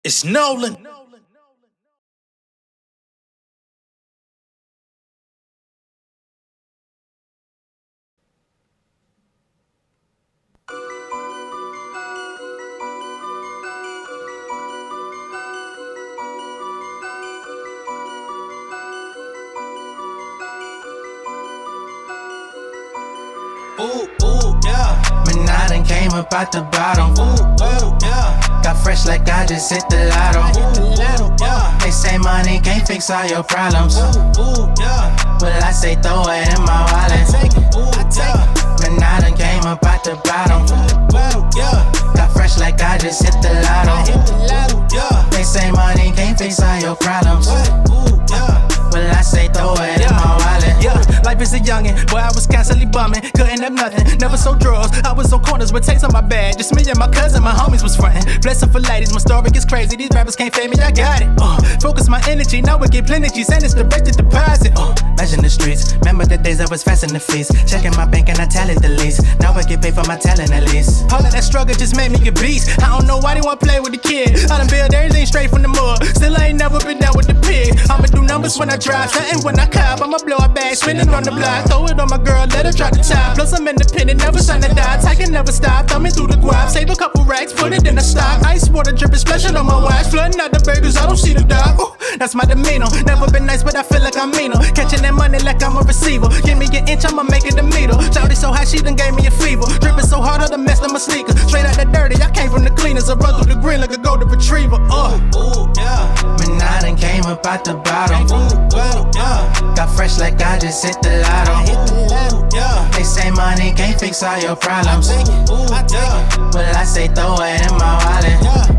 It's Nolan. Ooh, yeah. Man, I done came up out the bottom. Ooh, yeah. Got fresh like I just hit the lotto. Yeah. They say money can't fix all your problems. Ooh, yeah. But I say throw it in my wallet. Man, I done came up out the bottom. Ooh, yeah. Got fresh like I just hit the lotto. Yeah. They say money can't fix all your problems. Ooh, yeah. But I say throw it in my wallet. Yeah, life is a youngin', boy I was constantly bumming, couldn't have nothing, never sold drugs. I was on corners with tapes on my bag, just me and my cousin, my homies was frontin'. Blessing for ladies, my story gets crazy, these rappers can't fade me, I got it. Focus my energy, now we get plenty, send us direct the deposit. Measuring the streets, remember the days I was fast in the feast, checking my bank and I tally the least. Now I get paid for my talent at least. All of that struggle just made me a beast. I don't know why they wanna play with the kid. I done build everything straight from the mud, still I ain't never been down with the pig. I'ma do numbers when I drive, something when I cop, I'ma blow a bag, spinning on the block, throw it on my girl, let her drop the top. Plus I'm independent, never sign to die, I can never stop, thumbing through the guap, save a couple racks, put it in the stock. Ice water dripping, splashing on my watch, flooding out the burgers, I don't see the dog. Ooh, that's my demeanor, never been nice, but I feel like I'm meaner. Catching that money like I'm a receiver, give me an inch, I'ma make it a meter. Shawty so high, she done gave me a fever, dripping so hard, I done messed up my sneakers. Straight out the dirty, I came from the cleaners, I run through the green like a golden retriever. Ooh, yeah. Man, I done came up out the bottom. Ooh, yeah. Got fresh like I just hit the lotto. Yeah. They say money can't fix all your problems. Ooh, yeah. But I say throw it in my wallet.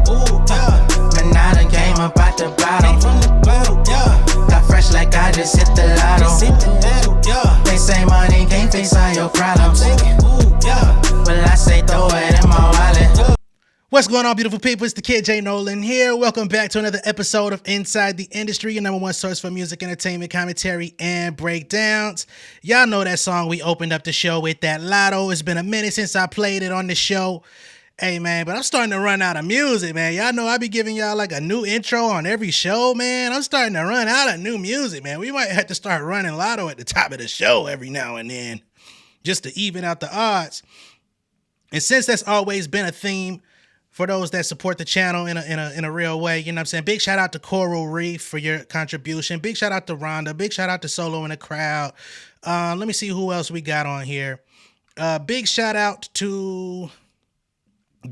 Ooh, yeah. Man, I done came up out the bottom. Yeah. Got fresh like I just hit the lotto. Yeah. They say money can't fix all your problems. Ooh, yeah. But I say throw it in my wallet. What's going on, beautiful people? It's the kid J Nolan here. Welcome back to another episode of Inside the Industry, your number one source for music, entertainment, commentary, and breakdowns. Y'all know that song we opened up the show with, that Lotto. It's been a minute since I played it on the show. Hey, man, but I'm starting to run out of music, man. Y'all know I be giving y'all like a new intro on every show, man. I'm starting to run out of new music, man. We might have to start running Lotto at the top of the show every now and then just to even out the odds. And since that's always been a theme for those that support the channel in a real way, you know what I'm saying? Big shout out to Coral Reef for your contribution. Big shout out to Rhonda. Big shout out to Solo in the crowd. Let me see who else we got on here. Big shout out to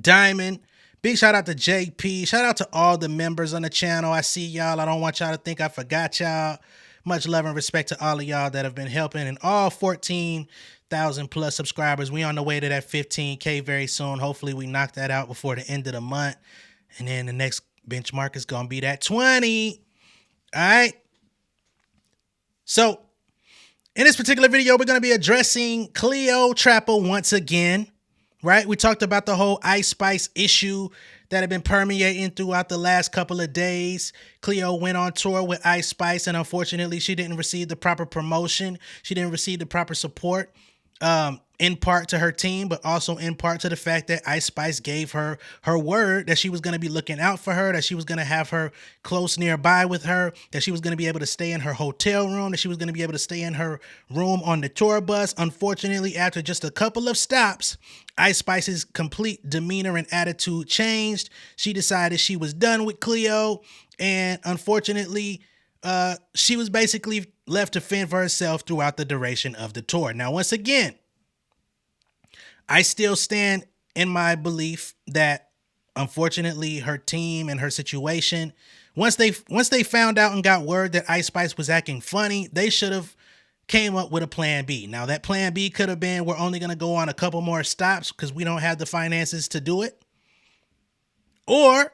Diamond. Big shout out to JP. Shout out to all the members on the channel. I see y'all. I don't want y'all to think I forgot y'all. Much love and respect to all of y'all that have been helping, and all 14,000 plus subscribers. We on the way to that 15K very soon. Hopefully we knock that out before the end of the month. And then the next benchmark is going to be that 20. All right. So in this particular video, we're going to be addressing Cleotrapa once again, right? We talked about the whole Ice Spice issue that had been permeating throughout the last couple of days. Cleo went on tour with Ice Spice, and unfortunately, she didn't receive the proper promotion. She didn't receive the proper support, in part to her team, but also in part to the fact that Ice Spice gave her her word that she was going to be looking out for her, that she was going to have her close nearby with her, that she was going to be able to stay in her hotel room, that she was going to be able to stay in her room on the tour bus. Unfortunately, after just a couple of stops, Ice Spice's complete demeanor and attitude changed. She decided she was done with Cleo, and unfortunately, she was basically left to fend for herself throughout the duration of the tour. Now, once again, I still stand in my belief that, unfortunately, her team and her situation, once they found out and got word that Ice Spice was acting funny, they should have came up with a plan B. Now, that plan B could have been, we're only going to go on a couple more stops because we don't have the finances to do it. Or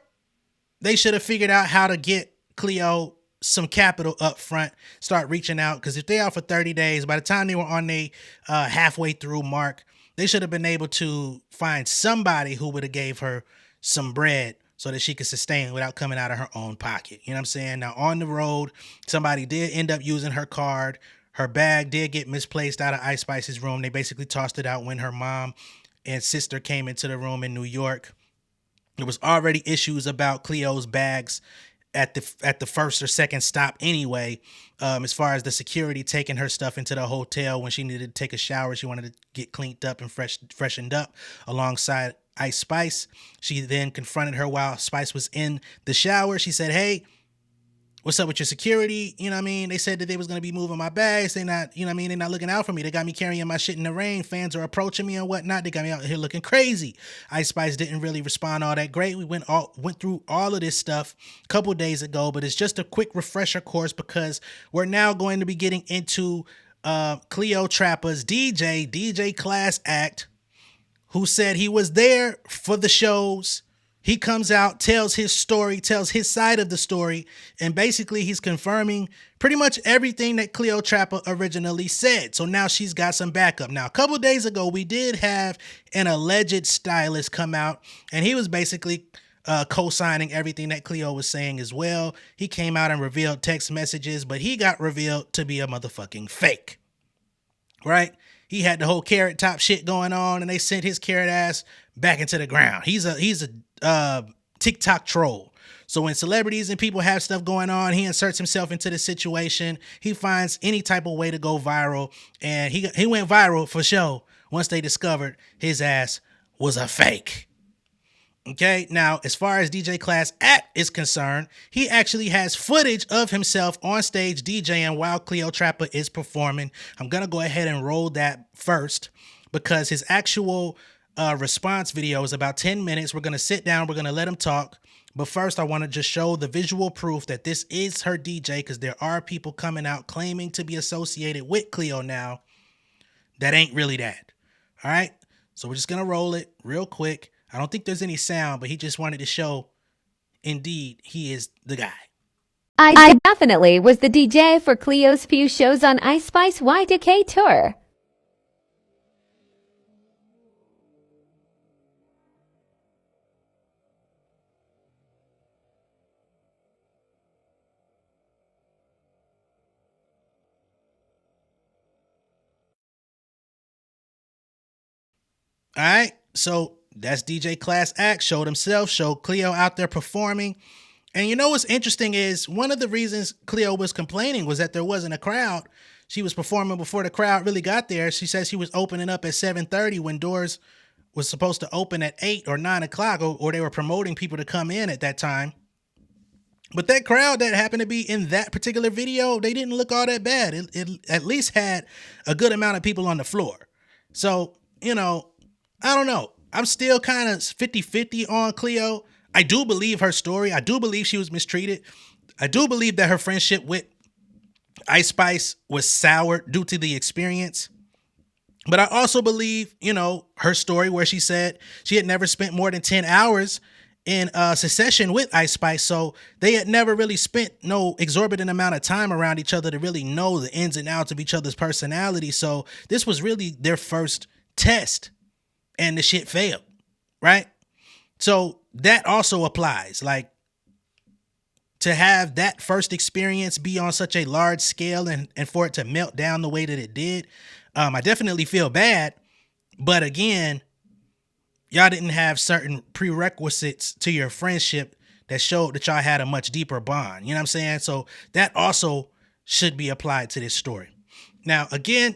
they should have figured out how to get Cleo some capital up front, start reaching out, because if they out for 30 days, by the time they were on the halfway through mark, they should have been able to find somebody who would have gave her some bread so that she could sustain without coming out of her own pocket. You know what I'm saying? Now, on the road, somebody did end up using her card. Her bag did get misplaced out of Ice Spice's room. They basically tossed it out when her mom and sister came into the room in New York. There was already issues about Cleo's bags at the first or second stop anyway, as far as the security taking her stuff into the hotel when she needed to take a shower. She wanted to get cleaned up and freshened up alongside Ice Spice. She then confronted her while Spice was in the shower. She said, "Hey, what's up with your security? You know what I mean? They said that they was going to be moving my bags. They not, you know what I mean? They're not looking out for me. They got me carrying my shit in the rain. Fans are approaching me and whatnot. They got me out here looking crazy." Ice Spice didn't really respond all that great. We went through all of this stuff a couple days ago, but it's just a quick refresher course because we're now going to be getting into Cleotrapa's DJ Class Act, who said he was there for the shows. He comes out, tells his story, tells his side of the story, and basically he's confirming pretty much everything that Cleotrapa originally said. So now she's got some backup. Now, a couple days ago, we did have an alleged stylist come out, and he was basically co-signing everything that Cleo was saying as well. He came out and revealed text messages, but he got revealed to be a motherfucking fake, right? He had the whole Carrot Top shit going on, and they sent his carrot ass back into the ground. He's a TikTok troll. So when celebrities and people have stuff going on, he inserts himself into the situation. He finds any type of way to go viral, and he went viral for sure once they discovered his ass was a fake. Okay, now as far as DJ Class Act is concerned, he actually has footage of himself on stage DJing while Cleotrapa is performing. I'm gonna go ahead and roll that first because his actual response video is about 10 minutes. We're gonna sit down, we're gonna let him talk. But first, I want to just show the visual proof that this is her DJ, because there are people coming out claiming to be associated with Cleo now that ain't really that. All right, so we're just gonna roll it real quick. I don't think there's any sound, but he just wanted to show, indeed, he is the guy. I definitely was the DJ for Cleo's few shows on Ice Spice Y2K tour. All right, so that's DJ Class Act, showed himself, showed Cleo out there performing. And you know what's interesting is one of the reasons Cleo was complaining was that there wasn't a crowd. She was performing before the crowd really got there. She says she was opening up at 7:30 when doors was supposed to open at 8 or 9 o'clock, or they were promoting people to come in at that time. But that crowd that happened to be in that particular video, they didn't look all that bad. It at least had a good amount of people on the floor. So, you know, I don't know. I'm still kind of 50-50 on Cleo. I do believe her story. I do believe she was mistreated. I do believe that her friendship with Ice Spice was soured due to the experience. But I also believe, you know, her story where she said she had never spent more than 10 hours in succession with Ice Spice. So they had never really spent no exorbitant amount of time around each other to really know the ins and outs of each other's personality. So this was really their first test. And the shit failed, right? So that also applies. Like, to have that first experience be on such a large scale and for it to melt down the way that it did, I definitely feel bad. But again, y'all didn't have certain prerequisites to your friendship that showed that y'all had a much deeper bond. You know what I'm saying? So that also should be applied to this story. Now, again,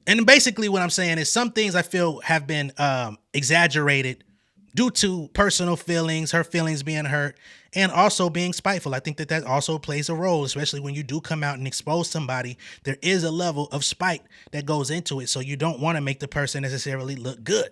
and basically what I'm saying is some things I feel have been exaggerated due to personal feelings, her feelings being hurt, and also being spiteful. I think that also plays a role, especially when you do come out and expose somebody. There is a level of spite that goes into it, so you don't want to make the person necessarily look good.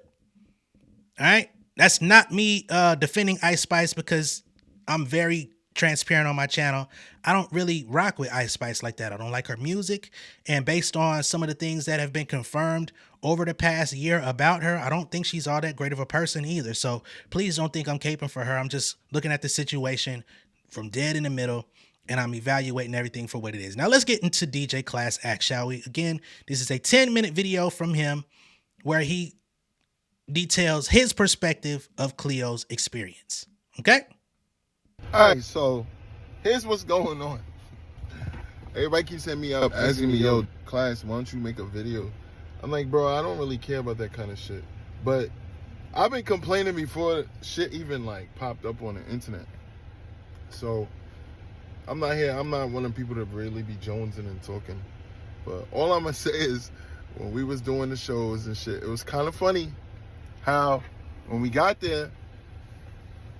All right? That's not me defending Ice Spice because I'm very transparent on my channel. I don't really rock with Ice Spice like that. I don't like her music, and based on some of the things that have been confirmed over the past year about her, I don't think she's all that great of a person either. So please don't think I'm caping for her. I'm just looking at the situation from dead in the middle, and I'm evaluating everything for what it is. Now let's get into DJ Class Act, shall we? Again, this is a 10-minute video from him where he details his perspective of Cleo's experience. Okay? All right, so here's what's going on. Everybody keeps hitting me up asking me, yo, Class, why don't you make a video? I'm like, bro, I don't really care about that kind of shit. But I've been complaining before shit even like popped up on the internet. So I'm not here. I'm not one of the people to really be jonesing and talking. But all I'm gonna say is, when we was doing the shows and shit, it was kind of funny how when we got there.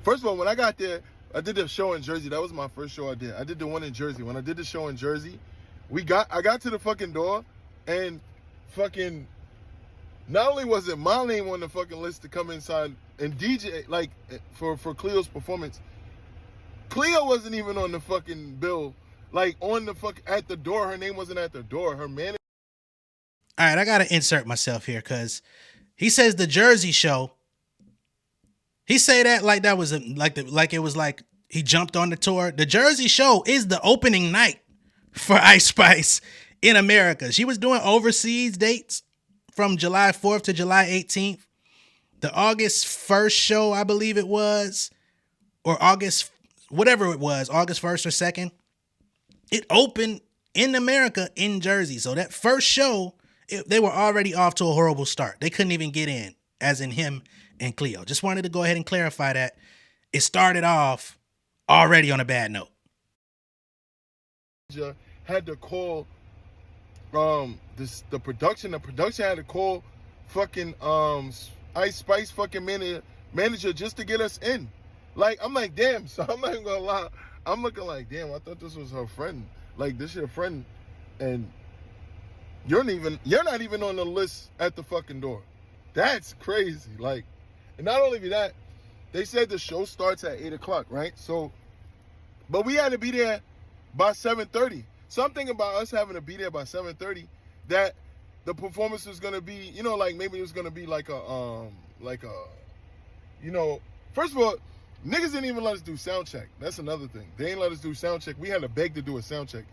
First of all, when I got there, I did the show in Jersey. That was my first show I did. I did the one in Jersey. When I did the show in Jersey, I got to the fucking door, and fucking not only was it my name on the fucking list to come inside and DJ like for Cleo's performance, Cleo wasn't even on the fucking bill. Like on the fuck at the door, her name wasn't at the door. Her manager. All right, I gotta insert myself here because he says the Jersey show. He say that like that was like it was like he jumped on the tour. The Jersey show is the opening night for Ice Spice in America. She was doing overseas dates from July 4th to July 18th. The August 1st show, I believe it was, or August, whatever it was, August 1st or 2nd. It opened in America in Jersey. So that first show, they were already off to a horrible start. They couldn't even get in, as in him and Cleo. Just wanted to go ahead and clarify that. It started off already on a bad note. Had to call the production. The production had to call fucking Ice Spice fucking manager just to get us in. Like, I'm like, damn. So I'm not even gonna lie. I'm looking like, damn, I thought this was her friend. Like, this is your friend, and you're not even on the list at the fucking door. That's crazy. Like, and not only that, they said the show starts at 8:00, right? So, but we had to be there by 7:30. So I'm thinking about us having to be there by 7:30. That the performance was gonna be, you know, like maybe it was gonna be like a, you know, first of all, niggas didn't even let us do sound check. That's another thing. They didn't let us do sound check. We had to beg to do a sound check.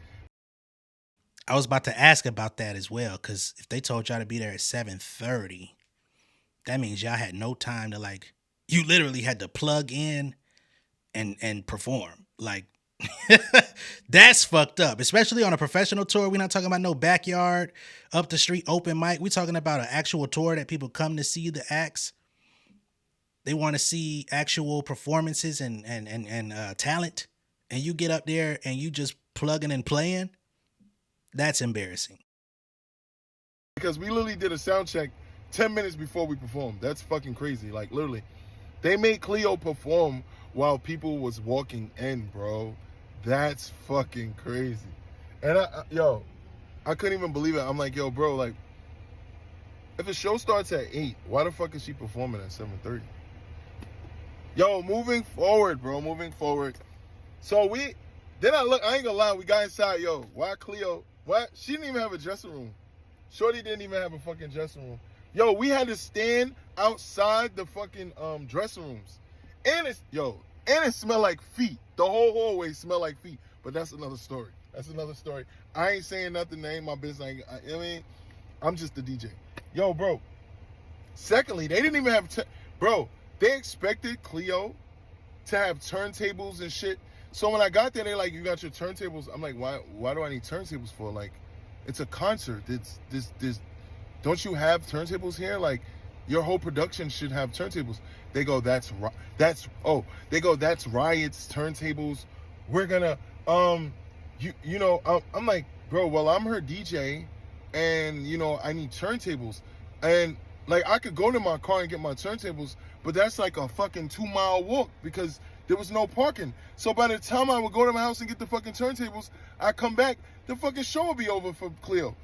I was about to ask about that as well, because if they told y'all to be there at 7:30, that means y'all had no time to, like, you literally had to plug in and perform. Like, that's fucked up, especially on a professional tour. We're not talking about no backyard, up the street open mic. We're talking about an actual tour that people come to see the acts. They want to see actual performances and talent, and you get up there and you just plugging and playing. That's embarrassing. Because we literally did a sound check 10 minutes before we performed. That's fucking crazy. Like, literally, they made Cleo perform while people was walking in, bro. That's fucking crazy. And I couldn't even believe it. I'm like, yo, bro, like, if the show starts at 8, why the fuck is she performing at 7:30? Yo, moving forward, bro, moving forward. So I ain't gonna lie, we got inside, yo, why Cleo, what? She didn't even have a dressing room. Shorty didn't even have a fucking dressing room. Yo, we had to stand outside the fucking dressing rooms. And it smelled like feet. The whole hallway smelled like feet. But that's another story. I ain't saying nothing. That ain't my business. I mean, I'm just the DJ. Yo, bro. Secondly, they didn't even have... Bro, they expected Cleo to have turntables and shit. So when I got there, they're like, you got your turntables? I'm like, why do I need turntables for? Like, it's a concert. It's this. Don't you have turntables here? Like, your whole production should have turntables. They go, that's Riot's turntables. We're gonna, I'm like, bro, well, I'm her DJ, and, you know, I need turntables. And, like, I could go to my car and get my turntables, but that's like a fucking 2-mile walk because there was no parking. So by the time I would go to my house and get the fucking turntables, I come back, the fucking show would be over for Cleo.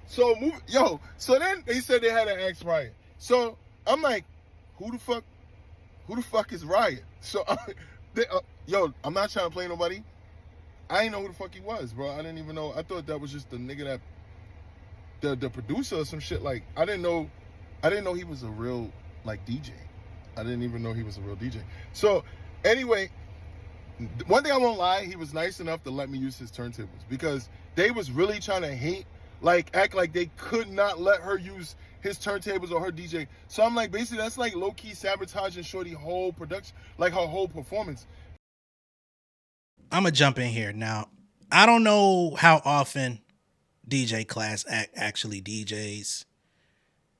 So then they said they had to ask Riot. So I'm like, who the fuck is Riot? So I'm not trying to play nobody. I didn't know who the fuck he was, bro. I didn't even know. I thought that was just the nigga that the producer or some shit. Like, I didn't know he was a real, like, DJ. I didn't even know he was a real DJ. So anyway, one thing I won't lie, he was nice enough to let me use his turntables because they was really trying to act like they could not let her use his turntables or her DJ. So I'm like, basically, that's like low-key sabotaging Shorty whole production, like her whole performance. I'm going to jump in here. Now, I don't know how often DJ Class actually DJs.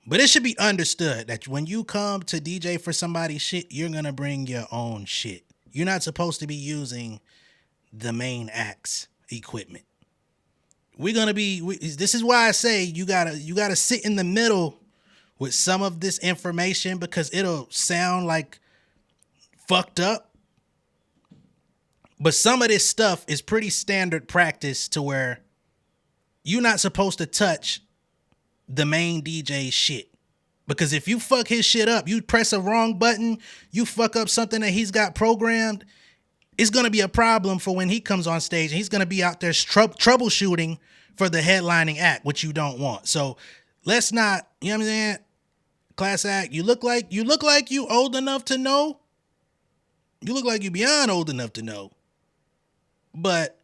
But it should be understood that when you come to DJ for somebody's shit, you're gonna bring your own shit. You're not supposed to be using the main act's equipment. This is why I say you gotta sit in the middle with some of this information, because it'll sound like fucked up. But some of this stuff is pretty standard practice to where you're not supposed to touch the main DJ's shit. Because if you fuck his shit up, you press a wrong button, you fuck up something that he's got programmed, it's going to be a problem for when he comes on stage. He's going to be out there troubleshooting for the headlining act, which you don't want. So let's not, you know what I'm saying? Class act, you look like you old enough to know. You look like you beyond old enough to know. But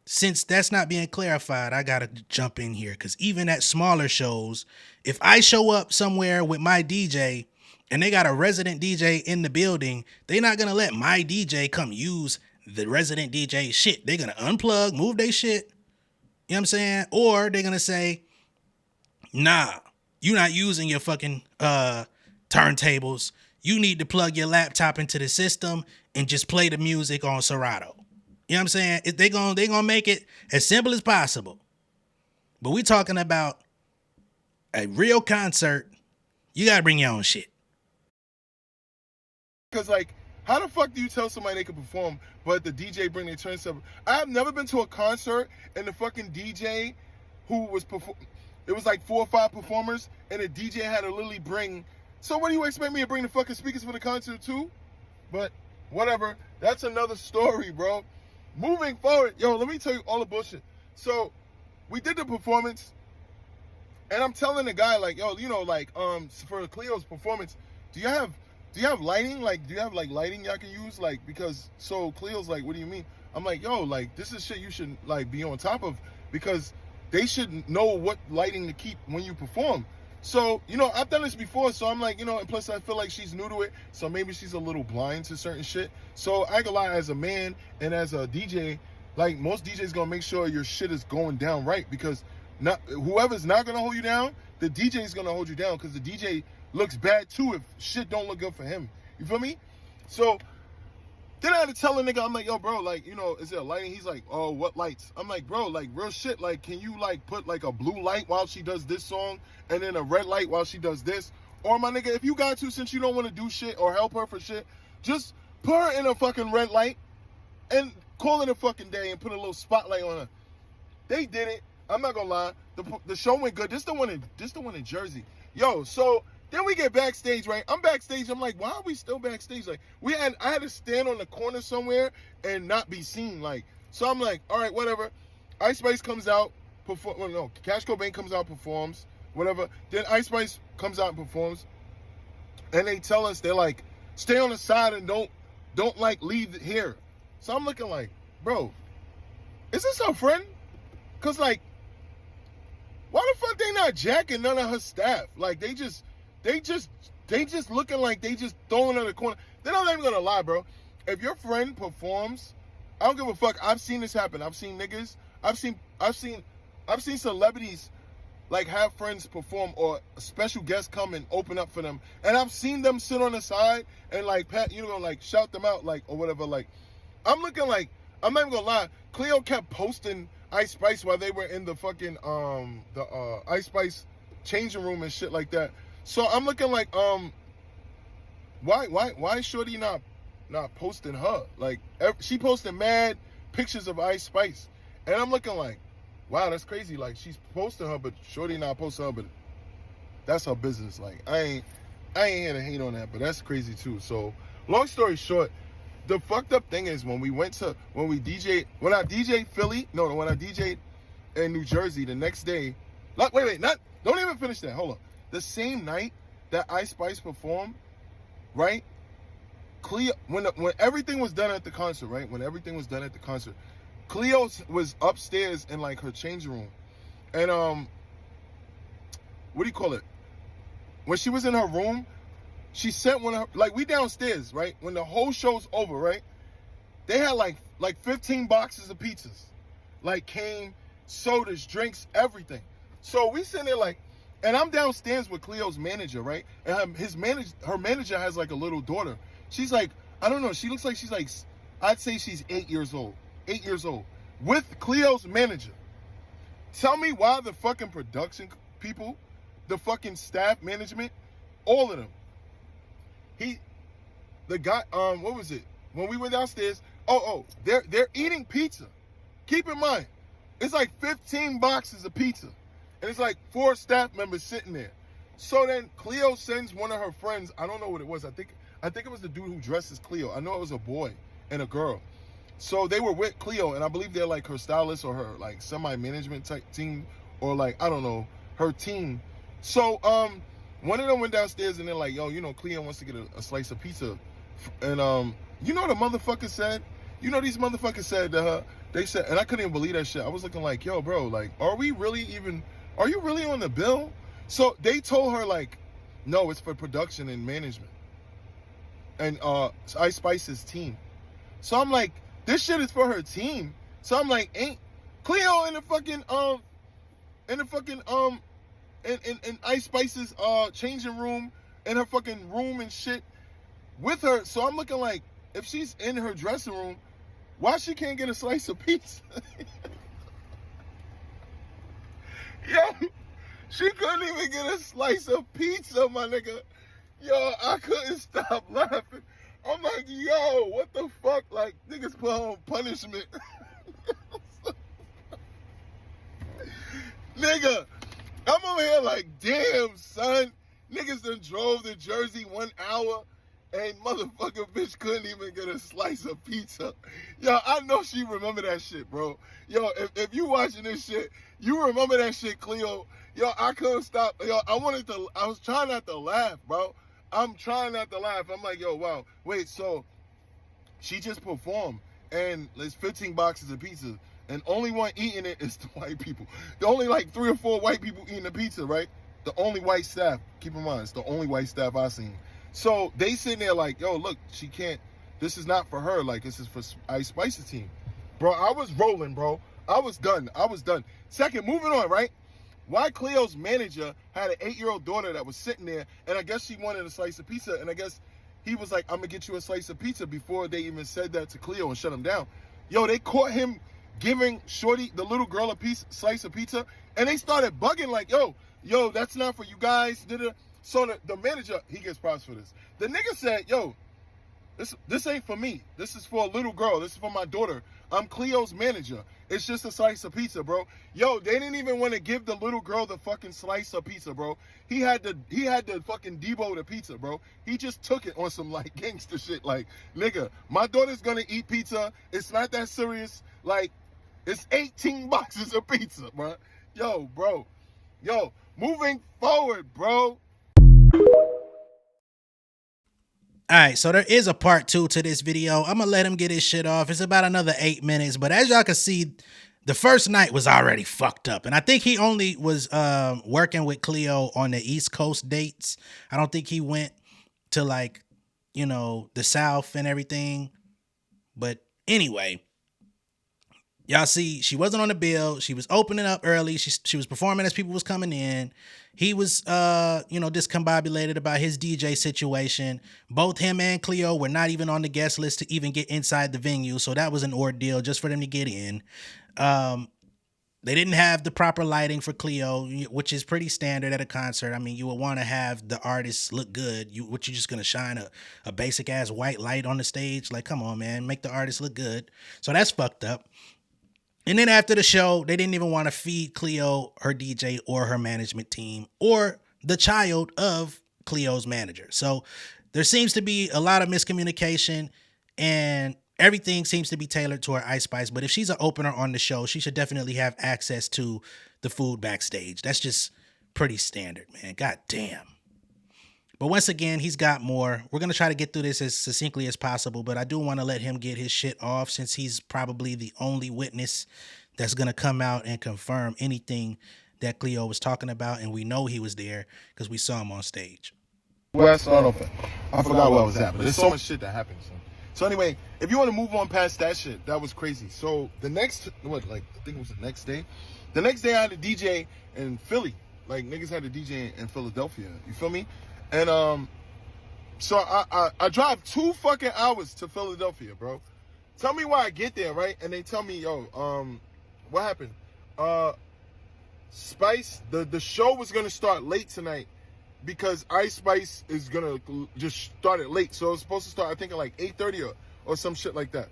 since that's not being clarified, I got to jump in here. Because even at smaller shows, if I show up somewhere with my DJ and they got a resident DJ in the building, they're not going to let my DJ come use the resident DJ shit. They're going to unplug, move their shit. You know what I'm saying? Or they're going to say, nah, you're not using your fucking turntables. You need to plug your laptop into the system and just play the music on Serato. You know what I'm saying? They gonna make it as simple as possible. But we talking about a real concert. You gotta bring your own shit. Because, like, how the fuck do you tell somebody they can perform, but the DJ bring their turnstile? I have never been to a concert and the fucking DJ who was it was like 4 or 5 performers, and the DJ had to literally bring. So what do you expect me to bring the fucking speakers for the concert too? But whatever. That's another story, bro. Moving forward, yo, let me tell you all the bullshit. So we did the performance, and I'm telling the guy, like, yo, you know, like, for Cleo's performance, do you have lighting? Like, do you have like lighting y'all can use? Like, because so Cleo's like, what do you mean? I'm like, yo, like, this is shit you should like be on top of, because they should know what lighting to keep when you perform. So, you know, I've done this before, so I'm like, you know, and plus I feel like she's new to it, so maybe she's a little blind to certain shit. So I ain't gonna lie, as a man and as a DJ, like, most DJs gonna make sure your shit is going down right, because whoever's not gonna hold you down, the DJ's gonna hold you down, because the DJ looks bad too if shit don't look good for him. You feel me? So then I had to tell a nigga, I'm like, yo, bro, like, you know, is there lighting? He's like, oh, what lights? I'm like, bro, like, real shit, like, can you, like, put, like, a blue light while she does this song, and then a red light while she does this? Or, my nigga, if you got to, since you don't want to do shit or help her for shit, just put her in a fucking red light and call it a fucking day and put a little spotlight on her. They did it. I'm not gonna lie. The show went good. This the one in Jersey. Yo, so then we get backstage, right? I'm backstage. I'm like, why are we still backstage? Like, I had to stand on the corner somewhere and not be seen. Like, so I'm like, all right, whatever. Ice Spice comes out, Cash Cobain comes out, performs, whatever. Then Ice Spice comes out and performs, and they tell us, they're like, stay on the side and don't like leave here. So I'm looking like, bro, is this our friend? Cause like, why the fuck they not jacking none of her staff? Like, they just looking like they just throwing her in the corner. Then I'm not even gonna lie, bro. If your friend performs, I don't give a fuck. I've seen this happen. I've seen niggas. I've seen celebrities like have friends perform, or a special guest come and open up for them, and I've seen them sit on the side and like pat, you know, like shout them out, like, or whatever. Like, I'm looking like, I'm not even gonna lie. Cleo kept posting Ice Spice while they were in the fucking Ice Spice changing room and shit like that. So I'm looking like, why is Shorty not posting her? Like, she posted mad pictures of Ice Spice, and I'm looking like, wow, that's crazy. Like, she's posting her, but Shorty not posting her. But that's her business. Like, I ain't here to hate on that, but that's crazy too. So, long story short, the fucked up thing is when I DJ'd Philly, when I DJ'd in New Jersey the next day, don't even finish that. Hold on. The same night that Ice Spice performed, right? Cleo, when everything was done at the concert, right? When everything was done at the concert, Cleo was upstairs in like her changing room, and what do you call it? When she was in her room, she sent one of her, like, we downstairs, right? When the whole show's over, right? They had like 15 boxes of pizzas, like came, sodas, drinks, everything. So we sitting there like, And I'm downstairs with Cleo's manager, right? And her manager has like a little daughter. She's like, I don't know. She looks like she's like, I'd say she's 8 years old. 8 years old. With Cleo's manager. Tell me why the fucking production people, the fucking staff management, all of them. The guy, what was it? When we went downstairs, they're eating pizza. Keep in mind, it's like 15 boxes of pizza. And it's like 4 staff members sitting there. So then Cleo sends one of her friends. I don't know what it was. I think it was the dude who dressed as Cleo. I know it was a boy and a girl. So they were with Cleo, and I believe they're like her stylist or her like semi-management type team, or like, I don't know, her team. So one of them went downstairs and they're like, yo, you know, Cleo wants to get a slice of pizza. And you know what the motherfucker said? You know, these motherfuckers said to her, they said, and I couldn't even believe that shit. I was looking like, yo, bro, like, are you really on the bill? So they told her, like, no, it's for production and management. And Ice Spice's team. So I'm like, this shit is for her team. So I'm like, ain't Cleo in Ice Spice's changing room, in her fucking room and shit with her. So I'm looking like, if she's in her dressing room, why she can't get a slice of pizza? Yo, she couldn't even get a slice of pizza, my nigga. Yo, I couldn't stop laughing. I'm like, yo, what the fuck? Like, niggas put on punishment. Nigga, I'm over here like, damn, son. Niggas done drove to Jersey 1 hour and motherfucking bitch couldn't even get a slice of pizza. Yo, I know she remember that shit, bro. Yo, if you watching this shit, you remember that shit, Cleo. Yo, I couldn't stop. Yo, I was trying not to laugh, bro. I'm trying not to laugh. I'm like, yo, wow. Wait, so she just performed and there's 15 boxes of pizza and only one eating it is the white people. The only like 3 or 4 white people eating the pizza, right? The only white staff. Keep in mind, it's the only white staff I've seen. So they sitting there like, yo, look, she can't, this is not for her. Like, this is for Ice Spice's team. Bro, I was rolling, bro. I was done. Second, moving on, right? Why Cleo's manager had an 8-year-old daughter that was sitting there, and I guess she wanted a slice of pizza, and I guess he was like, I'm going to get you a slice of pizza before they even said that to Cleo and shut him down. Yo, they caught him giving Shorty, the little girl, slice of pizza, and they started bugging like, yo, that's not for you guys. So the manager, he gets props for this. The nigga said, yo, this ain't for me. This is for a little girl. This is for my daughter. I'm Cleo's manager. It's just a slice of pizza, bro. Yo, they didn't even want to give the little girl the fucking slice of pizza, bro. He had to fucking Debo the pizza, bro. He just took it on some like gangster shit. Like, nigga, my daughter's gonna eat pizza. It's not that serious. Like, it's 18 boxes of pizza, bro. Yo, bro. Yo, moving forward, bro. All right, so there is a part 2 to this video. I'm gonna let him get his shit off. It's about another 8 minutes, but as y'all can see, the first night was already fucked up. And I think he only was working with Cleo on the East Coast dates. I don't think he went to like, you know, the South and everything. But anyway, y'all see, she wasn't on the bill. She was opening up early. She was performing as people was coming in. He was, discombobulated about his DJ situation. Both him and Cleo were not even on the guest list to even get inside the venue. So that was an ordeal just for them to get in. They didn't have the proper lighting for Cleo, which is pretty standard at a concert. I mean, you would want to have the artists look good. You just going to shine a basic ass white light on the stage? Like, come on, man, make the artist look good. So that's fucked up. And then after the show, they didn't even want to feed Cleo her DJ or her management team or the child of Cleo's manager. So there seems to be a lot of miscommunication and everything seems to be tailored to her Ice Spice. But if she's an opener on the show, she should definitely have access to the food backstage. That's just pretty standard, man. God damn. But once again, he's got more. We're going to try to get through this as succinctly as possible, but I do want to let him get his shit off since he's probably the only witness that's going to come out and confirm anything that Cleo was talking about, and we know he was there because we saw him on stage. Where I start off at? I forgot where I was at, but there's so much shit that happened. So anyway, if you want to move on past that shit, that was crazy. So the next, I think it was the next day? The next day I had a DJ in Philly, Like, niggas had a DJ in Philadelphia. You feel me? And, so I drive 2 fucking hours to Philadelphia, bro. Tell me why I get there, right? And they tell me, yo, what happened? Spice, the show was gonna start late tonight because Ice Spice is gonna just start it late. So it was supposed to start, I think, at like 8:30 or some shit like that.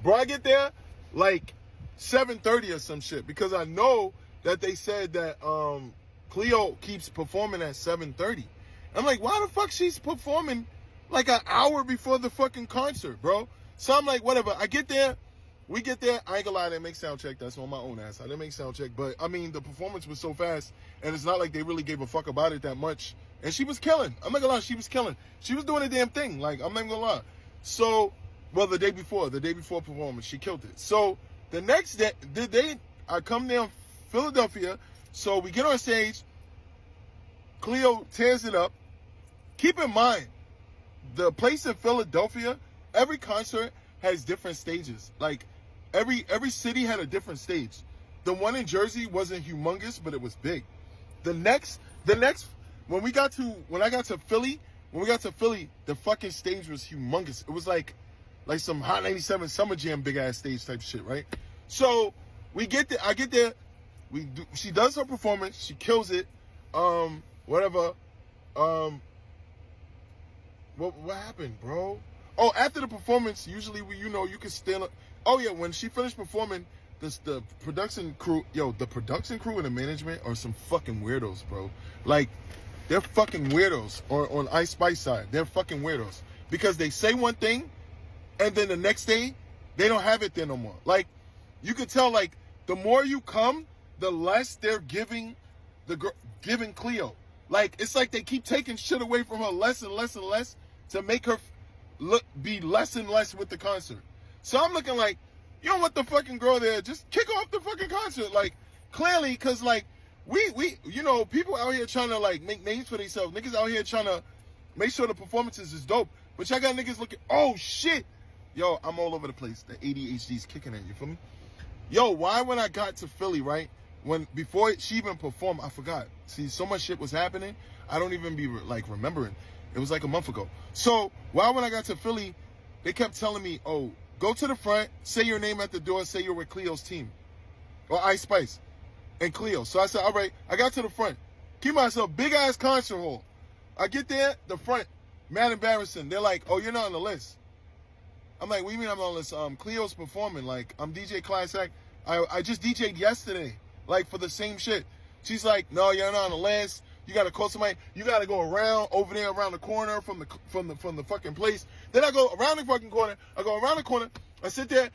Bro, I get there like 7:30 or some shit because I know that they said that Cleo keeps performing at 7:30. I'm like, why the fuck she's performing like an hour before the fucking concert, bro? So I'm like, whatever. I get there. We get there. I ain't gonna lie, I didn't make sound check. That's on my own ass. I didn't make sound check. But, I mean, the performance was so fast, and it's not like they really gave a fuck about it that much. And she was killing. I'm not gonna lie, she was killing. She was doing a damn thing. Like, I'm not even gonna lie. So, well, the day before performance, she killed it. So, the next day, I come down Philadelphia. So, we get on stage. Cleo tears it up. Keep in mind, the place in Philadelphia, every concert has different stages. Like, every city had a different stage. The one in Jersey wasn't humongous, but it was big. The next when I got to Philly, the fucking stage was humongous. It was like some Hot 97 Summer Jam big ass stage type shit, right? So we get there, I get there, she does her performance, she kills it. Whatever. What happened, bro? Oh, after the performance, usually you can stand up. Oh yeah, when she finished performing, the production crew and the management are some fucking weirdos, bro. Like, they're fucking weirdos on Ice Spice side. They're fucking weirdos. Because they say one thing, and then the next day, they don't have it there no more. Like, you could tell, like, the more you come, the less they're giving Cleo. Like, it's like they keep taking shit away from her less and less and less to make her be less and less with the concert. So I'm looking like, you don't want the fucking girl there, just kick off the fucking concert. Like, clearly, because, like, we people out here trying to, like, make names for themselves. Niggas out here trying to make sure the performances is dope. But y'all got niggas looking, oh, shit. Yo, I'm all over the place. The ADHD's kicking in, you feel me? Yo, why when I got to Philly, right, before she even performed, I forgot. See, so much shit was happening, I don't even be, like, remembering. It was like a month ago. So, why when I got to Philly, they kept telling me, oh, go to the front, say your name at the door, say you're with Cleo's team. Or Ice Spice and Cleo. So I said, all right, I got to the front. Keep myself, big-ass concert hall. I get there, the front, mad embarrassing. They're like, oh, you're not on the list. I'm like, what do you mean I'm not on the list? Cleo's performing. Like, I'm DJ Class Act. I just DJ'd yesterday, like, for the same shit. She's like, no, you're not on the list. You gotta call somebody. You gotta go around over there, around the corner from the fucking place. Then I go around the fucking corner. I go around the corner. I sit there,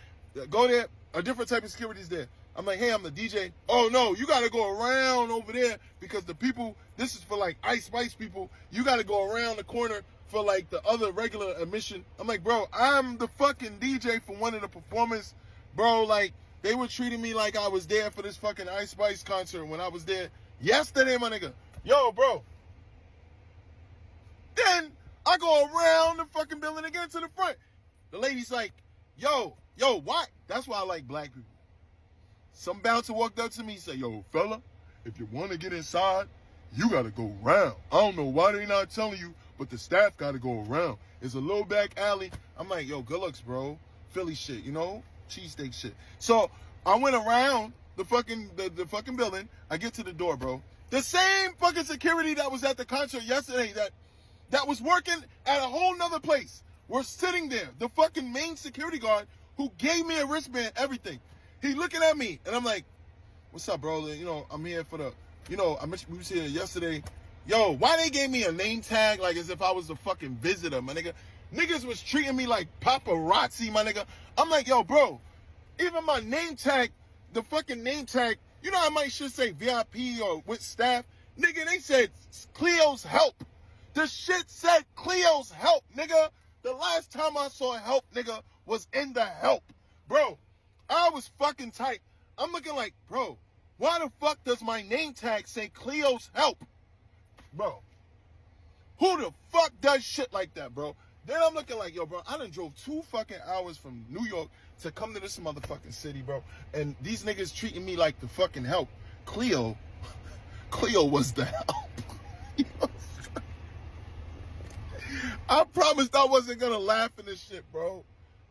go there. A different type of security's there. I'm like, hey, I'm the DJ. Oh no, you gotta go around over there because the people. This is for like Ice Spice people. You gotta go around the corner for like the other regular admission. I'm like, bro, I'm the fucking DJ for one of the performers, bro. Like, they were treating me like I was there for this fucking Ice Spice concert when I was there yesterday, my nigga. Yo, bro. Then I go around the fucking building again to the front. The lady's like, yo, what? That's why I like black people. Some bouncer walked up to me and said, yo, fella, if you want to get inside, you got to go around. I don't know why they not telling you, but the staff got to go around. It's a little back alley. I'm like, yo, good looks, bro. Philly shit, cheesesteak shit. So I went around the fucking building. I get to the door, bro. The same fucking security that was at the concert yesterday that was working at a whole nother place. We're sitting there. The fucking main security guard who gave me a wristband, everything. He looking at me, and I'm like, what's up, bro? I'm here for the, I mentioned we was here yesterday. Yo, why they gave me a name tag like as if I was a fucking visitor, my nigga? Niggas was treating me like paparazzi, my nigga. I'm like, yo, bro, even my name tag, the fucking name tag, I might should say VIP or with staff. Nigga, they said Cleo's help. The shit said Cleo's help, nigga. The last time I saw help, nigga, was in the help. Bro, I was fucking tight. I'm looking like, bro, why the fuck does my name tag say Cleo's help? Bro, who the fuck does shit like that, bro? Then I'm looking like, yo, bro, I done drove 2 fucking hours from New York to come to this motherfucking city, bro. And these niggas treating me like the fucking help. Cleo Cleo was the help. I promised I wasn't gonna laugh in this shit, bro.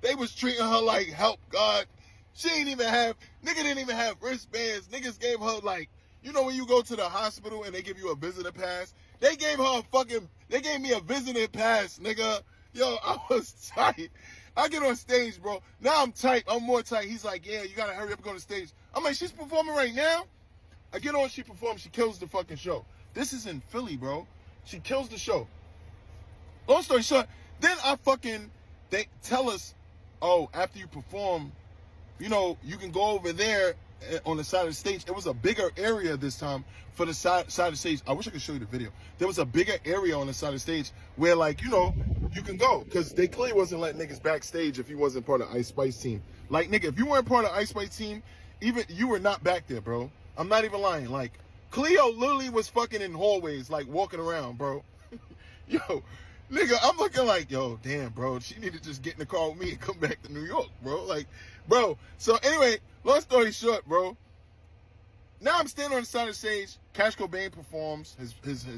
They was treating her like help, God. She didn't even have, nigga didn't even have wristbands. Niggas gave her like, you know when you go to the hospital and they give you a visitor pass? They gave me a visitor pass, nigga. Yo, I was tight. I get on stage, bro. Now I'm tight. I'm more tight. He's like, yeah, you gotta hurry up and go on stage. I'm like, she's performing right now? I get on, she performs, she kills the fucking show. This is in Philly, bro. She kills the show. Long story short, then they tell us, oh, after you perform, you know, you can go over there on the side of the stage. It was a bigger area this time for the side of the stage. I wish I could show you the video. There was a bigger area on the side of the stage where, like, you know, you can go. Because they clearly wasn't letting niggas backstage if you wasn't part of Ice Spice team. Like, nigga, if you weren't part of Ice Spice team, even you were not back there, bro. I'm not even lying. Like, Cleo literally was fucking in hallways, like, walking around, bro. Yo, nigga, I'm looking like, yo, damn, bro, she need to just get in the car with me and come back to New York, bro. Like, bro. So anyway, long story short, bro. Now I'm standing on the side of the stage. Cash Cobain performs. His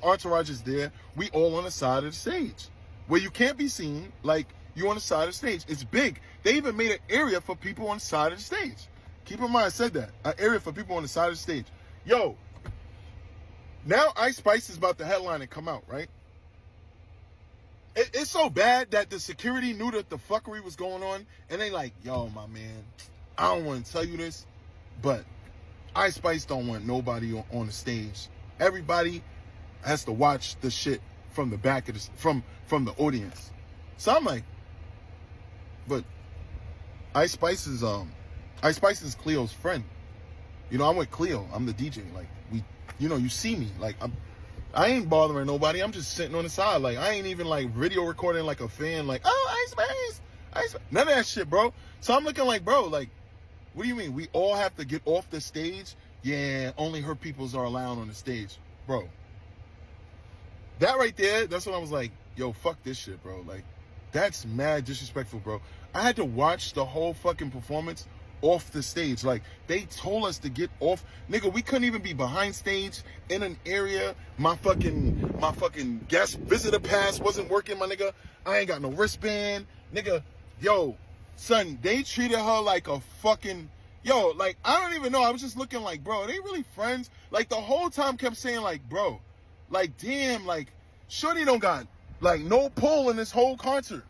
entourage is there. We all on the side of the stage, where you can't be seen. Like, you on the side of the stage. It's big. They even made an area for people on the side of the stage. Keep in mind, I said that. An area for people on the side of the stage. Yo, now Ice Spice is about to headline and come out, right? It's so bad that the security knew that the fuckery was going on, and they like, yo, my man, I don't want to tell you this, but Ice Spice don't want nobody on the stage. Everybody has to watch the shit from the back of from the audience. So I'm like, but Ice Spice is Cleo's friend. You know, I'm with Cleo. I'm the DJ. Like, you know, you see me. Like, I ain't bothering nobody. I'm just sitting on the side. Like, I ain't even, like, video recording like a fan. Like, oh, Ice Spice. None of that shit, bro. So I'm looking like, bro, like, what do you mean? We all have to get off the stage? Yeah, only her peoples are allowed on the stage. Bro. That right there, that's when I was like, yo, fuck this shit, bro. Like, that's mad disrespectful, bro. I had to watch the whole fucking performance off the stage. Like, they told us to get off. Nigga, we couldn't even be behind stage in an area. My fucking guest visitor pass wasn't working, my nigga. I ain't got no wristband. Nigga, yo, son, they treated her like a fucking, yo, like, I don't even know. I was just looking like, bro, are they really friends? Like, the whole time kept saying, like, bro, like, damn, like, shorty don't got, like, no pull in this whole concert.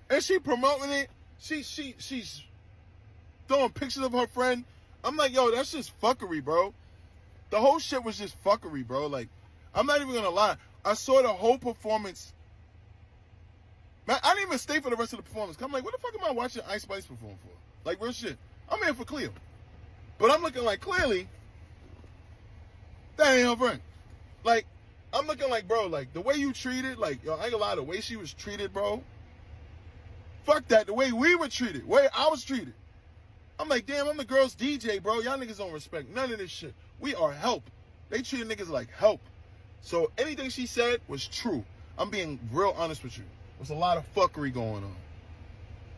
And she promoting it. She's throwing pictures of her friend. I'm like, yo, that's just fuckery, bro. The whole shit was just fuckery, bro. Like, I'm not even gonna lie. I saw the whole performance. Man, I didn't even stay for the rest of the performance. I'm like, what the fuck am I watching Ice Spice perform for? Like, real shit. I'm here for Cleo. But I'm looking like, clearly, that ain't her friend. Like, I'm looking like, bro, like, the way you treated, like, yo, I ain't gonna lie, the way she was treated, bro. Fuck that. The way we were treated. The way I was treated. I'm like, damn, I'm the girl's DJ, bro. Y'all niggas don't respect none of this shit. We are help. They treat niggas like help. So anything she said was true. I'm being real honest with you. There's a lot of fuckery going on.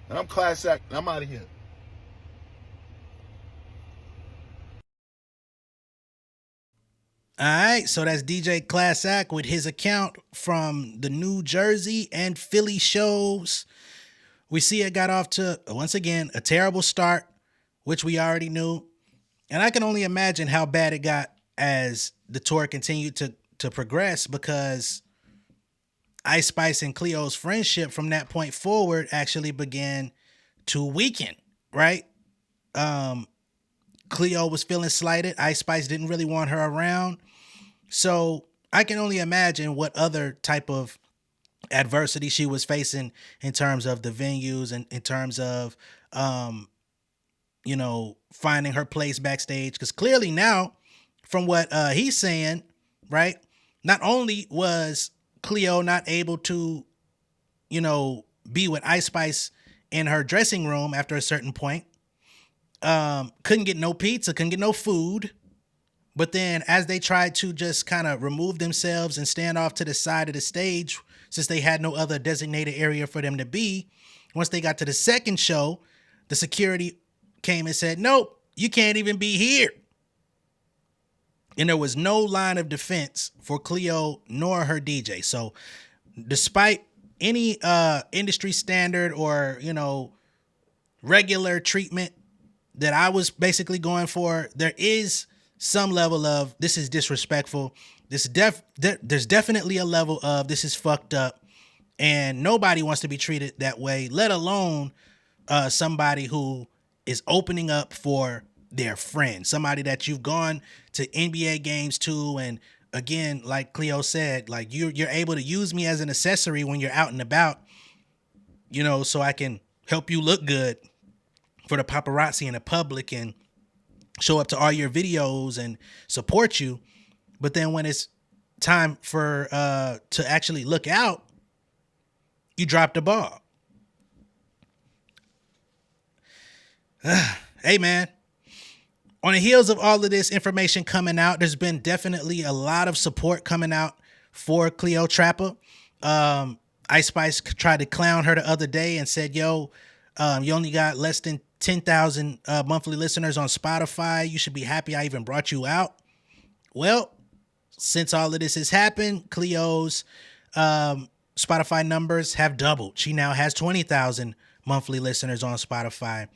And I'm class act, and I'm out of here. All right, so that's DJ Class Act with his account from the New Jersey and Philly shows. We see it got off to, once again, a terrible start, which we already knew. And I can only imagine how bad it got as the tour continued to progress, because Ice Spice and Cleo's friendship from that point forward actually began to weaken, right? Cleo was feeling slighted. Ice Spice didn't really want her around. So I can only imagine what other type of adversity she was facing in terms of the venues and in terms of, you know, finding her place backstage. Because clearly now, from what he's saying, right, not only was Cleo not able to, you know, be with Ice Spice in her dressing room after a certain point, couldn't get no pizza, couldn't get no food. But then as they tried to just kind of remove themselves and stand off to the side of the stage, since they had no other designated area for them to be, once they got to the second show, the security came and said, nope, you can't even be here. And there was no line of defense for Cleo nor her DJ. So despite any industry standard or, regular treatment that I was basically going for, there is some level of this is disrespectful. There's definitely a level of this is fucked up, and nobody wants to be treated that way, let alone somebody who is opening up for their friend, somebody that you've gone to NBA games to. And again, like Cleo said, like you're able to use me as an accessory when you're out and about, so I can help you look good for the paparazzi and the public and show up to all your videos and support you. But then when it's time for to actually look out, you drop the ball. Hey, man. On the heels of all of this information coming out, there's been definitely a lot of support coming out for Cleotrapa. Ice Spice tried to clown her the other day and said, yo, you only got less than 10,000 monthly listeners on Spotify. You should be happy I even brought you out. Well, since all of this has happened, Cleo's Spotify numbers have doubled. She now has 20,000 monthly listeners on Spotify.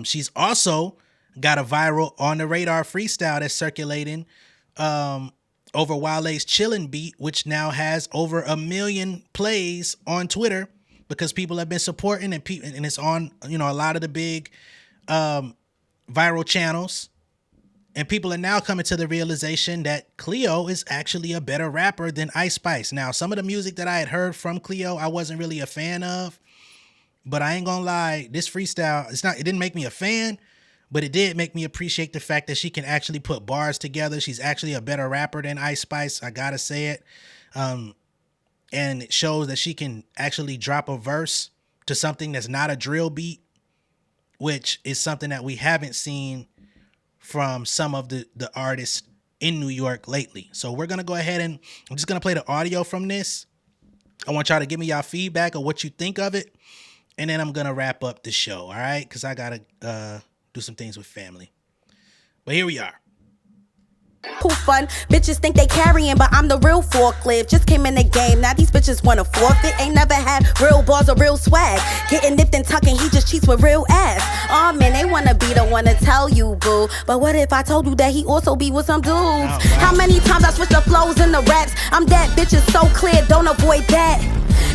She's also got a viral On the Radar freestyle that's circulating over Wale's Chillin' beat, which now has over 1 million plays on Twitter because people have been supporting and it's on, a lot of the big viral channels. And people are now coming to the realization that Cleo is actually a better rapper than Ice Spice. Now, some of the music that I had heard from Cleo, I wasn't really a fan of. But I ain't gonna lie, this freestyle, it didn't make me a fan, but it did make me appreciate the fact that she can actually put bars together. She's actually a better rapper than Ice Spice, I gotta say it. And it shows that she can actually drop a verse to something that's not a drill beat, which is something that we haven't seen from some of the artists in New York lately. So we're gonna go ahead and I'm just gonna play the audio from this. I want y'all to give me y'all feedback of what you think of it. And then I'm going to wrap up the show, all right? Because I got to do some things with family. But here we are. Who fun? Bitches think they carrying, but I'm the real forklift. Just came in the game, now these bitches wanna forfeit. Ain't never had real balls or real swag. Getting nipped and tucking, he just cheats with real ass. Aw, man, they wanna be the one to tell you, boo. But what if I told you that he also be with some dudes? How many times I switch the flows and the raps? I'm that bitch is so clear, don't avoid that.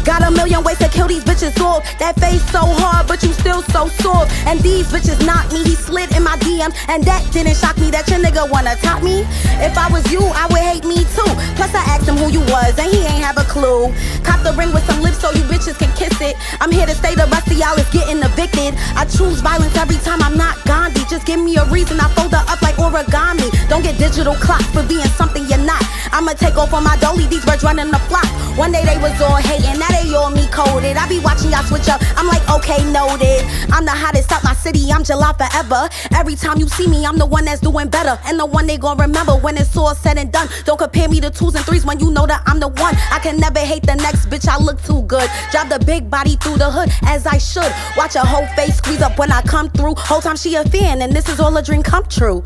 Got 1 million ways to kill these bitches off. That face so hard, but you still so soft. And these bitches knocked me, he slid in my DMs. And that didn't shock me that your nigga wanna top me. If I was you, I would hate me too. Plus I asked him who you was, and he ain't have a clue. Cop the ring with some lips so you bitches can kiss it. I'm here to stay, the rest of y'all is getting evicted. I choose violence every time, I'm not Gandhi. Just give me a reason, I fold her up like origami. Don't get digital clocks for being something you're not. I'ma take off on my dolly, these birds running the flock. One day they was all hating, now they all me coded. I be watching y'all switch up, I'm like, okay, noted. I'm the hottest out my city, I'm July forever. Every time you see me, I'm the one that's doing better. And the one they gon' remember when it's all said and done. Don't compare me to 2s and 3s when you know that I'm the one. I can never hate the next bitch, I look too good. Drive the big body through the hood as I should. Watch her whole face squeeze up when I come through. Whole time she a fan and this is all a dream come true.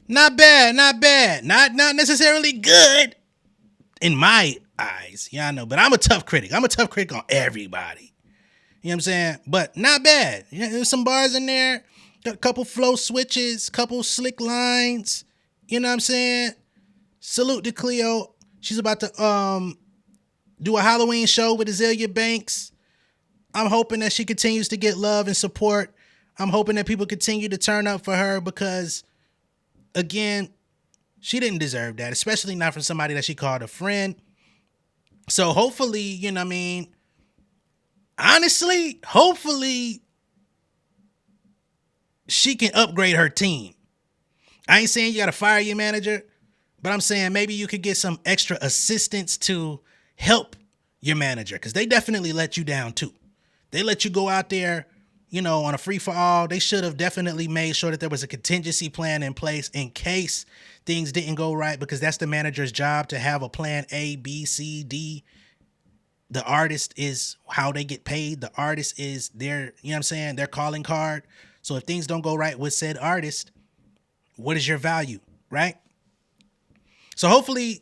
Not bad, not bad. Not necessarily good in my eyes. Yeah, I know, but I'm a tough critic. I'm a tough critic on everybody. You know what I'm saying? But not bad. There's some bars in there. Got a couple flow switches, couple slick lines. You know what I'm saying? Salute to Cleo. She's about to do a Halloween show with Azalea Banks. I'm hoping that she continues to get love and support. I'm hoping that people continue to turn up for her because, again, she didn't deserve that, especially not from somebody that she called a friend. So hopefully, you know what I mean? Honestly, hopefully she can upgrade her team. I ain't saying you got to fire your manager, but I'm saying maybe you could get some extra assistants to help your manager because they definitely let you down too. They let you go out there, on a free-for-all. They should have definitely made sure that there was a contingency plan in place in case things didn't go right because that's the manager's job to have a plan A, B, C, D. The artist is how they get paid. The artist is their, their calling card. So if things don't go right with said artist, what is your value, right? So hopefully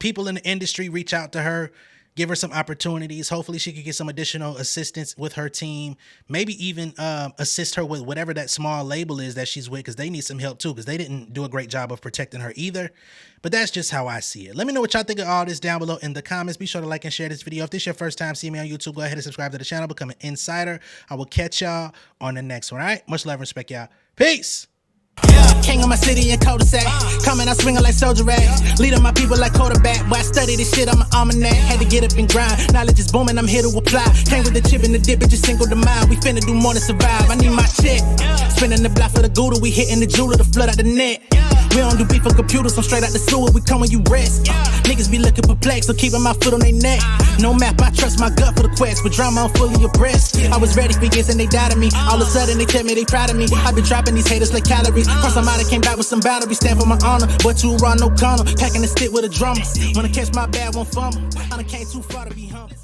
people in the industry reach out to her, give her some opportunities. Hopefully she could get some additional assistance with her team, maybe even assist her with whatever that small label is that she's with, because they need some help too, because they didn't do a great job of protecting her either. But that's just how I see it. Let me know what y'all think of all this down below in the comments. Be sure to like and share this video. If this is your first time seeing me on YouTube, go ahead and subscribe to the channel, become an insider. I will catch y'all on the next one, all right? Much love and respect, y'all. Peace. Yeah, king of my city and cul-de-sac. Coming, I swinging like soldier rags. Leading my people like quarterback. Boy, I study this shit, I'm an almanac. Had to get up and grind. Knowledge is booming, I'm here to apply. Came with the chip and the dip, it just single the mind. We finna do more than survive. I need my check. Spinning the block for the Gouda. We hitting the jeweler to flood out the net. We don't do beef for computers, I'm straight out the sewer. We come when you rest. Niggas be looking perplexed, so keeping my foot on their neck. No map, I trust my gut for the quest. With drama, I'm fully abreast. I was ready for years and they died of me. All of a sudden they tell me they proud of me. I been dropping these haters like calories. Cross them out, I came back with some boundaries. Stand for my honor, but too raw, no corner. Packing the stick with a drummer. Wanna catch my bad, won't fumble. I done came too far to be humble.